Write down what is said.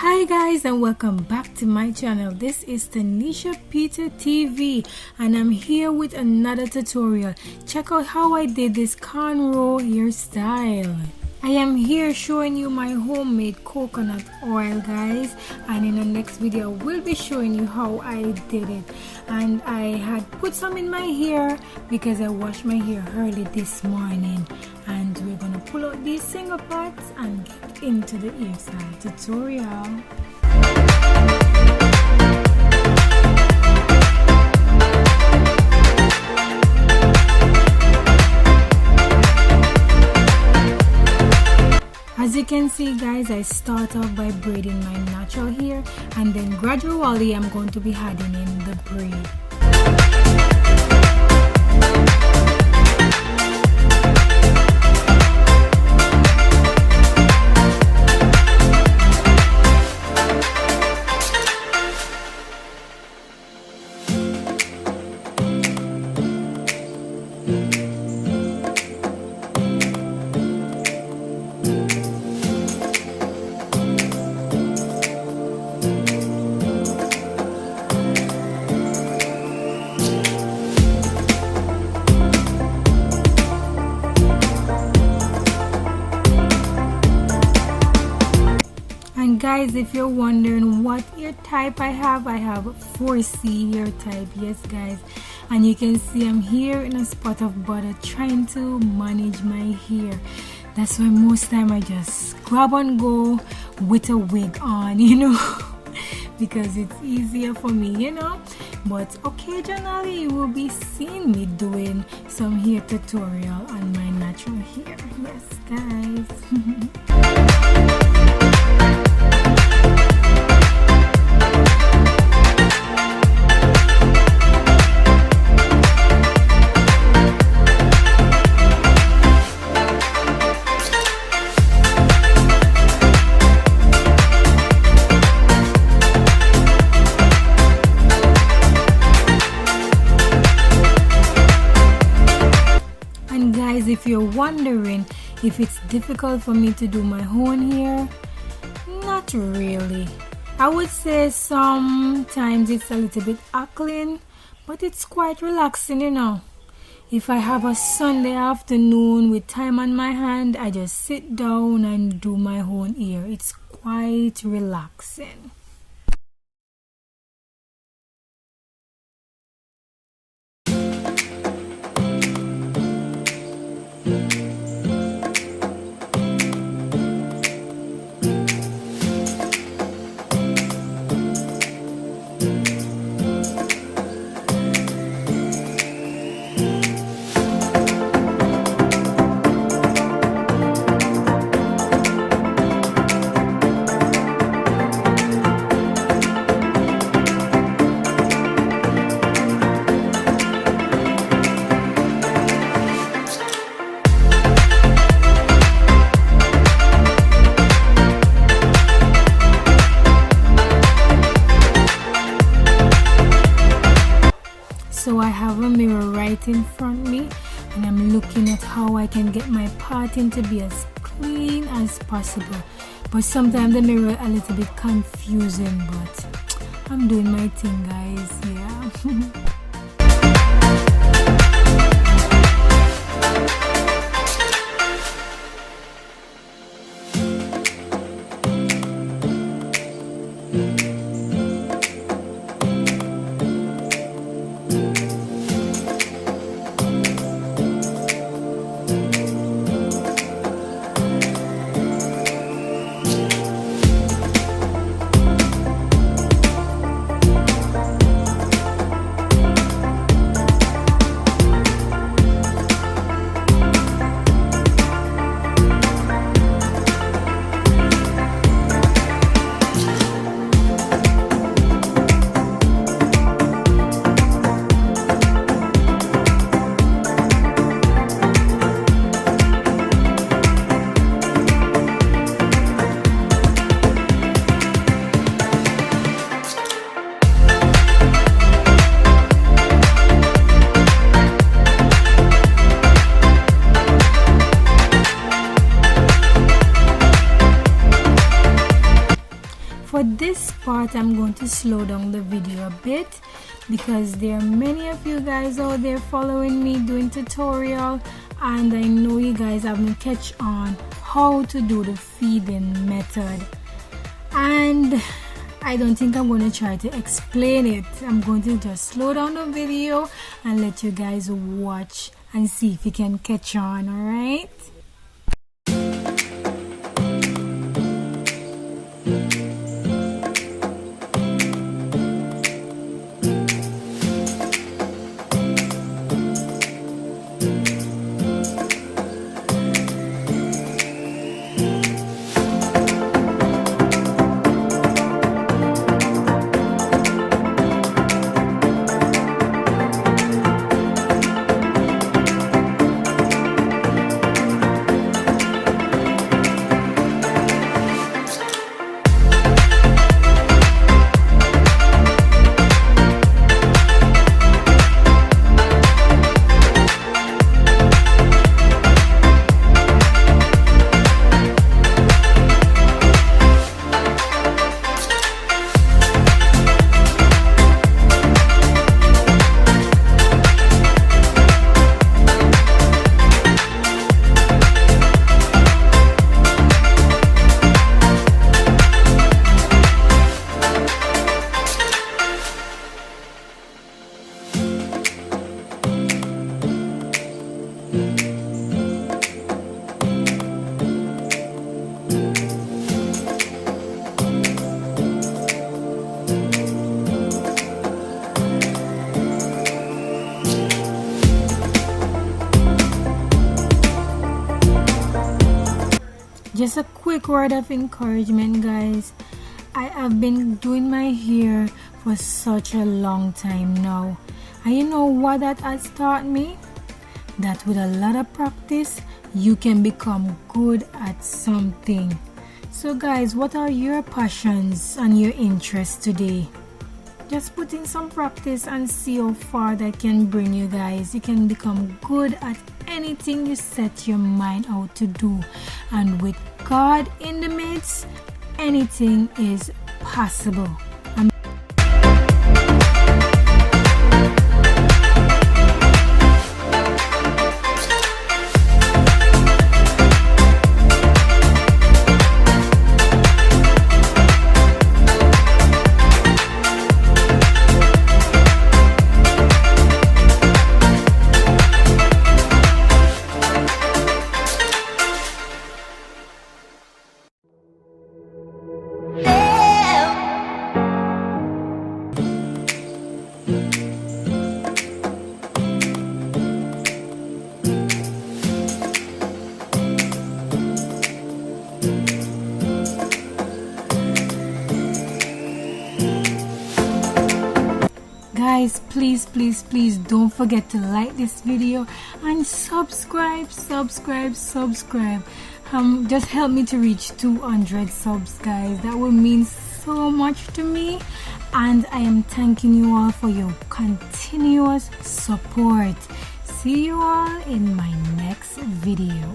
Hi guys, and welcome back to my channel. This is Tanisha Peter TV and I'm here with another tutorial. Check out how I did this cornrow hairstyle. I am here showing you my homemade coconut oil, guys, and in the next video I will be showing you how I did it. And I had put some in my hair because I washed my hair early this morning, and we're gonna pull out these single parts and get into the hairstyle tutorial. As you can see, guys, I start off by braiding my natural hair, and then gradually I'm going to be adding in the braid. And guys, if you're wondering what ear type I have 4C ear type. Yes guys, and you can see I'm here in a spot of butter trying to manage my hair. That's why most time I just grab and go with a wig on, you know, because it's easier for me, you know. But occasionally you will be seeing me doing some hair tutorial on my natural hair. Yes guys. Guys, if you're wondering if it's difficult for me to do my own hair, not really. I would say sometimes it's a little bit hackling, but it's quite relaxing, you know. If I have a Sunday afternoon with time on my hand, I just sit down and do my own hair. It's quite relaxing. So I have a mirror right in front of me, and I'm looking at how I can get my parting to be as clean as possible. But sometimes the mirror a little bit confusing, but I'm doing my thing, guys. Yeah. For this part, I'm going to slow down the video a bit because there are many of you guys out there following me doing tutorial, and I know you guys haven't catch on how to do the feeding method, and I don't think I'm going to try to explain it. I'm going to just slow down the video and let you guys watch and see if you can catch on. All right. Just a quick word of encouragement, guys. I have been doing my hair for such a long time now, and you know what that has taught me? That with a lot of practice you can become good at something. So guys, what are your passions and your interests today? Just put in some practice and see how far that can bring you guys. You can become good at anything you set your mind out to do, and with God in the midst, anything is possible. Guys, please don't forget to like this video and subscribe. Just help me to reach 200 subs, guys. That will mean so much to me, and I am thanking you all for your continuous support. See you all in my next video.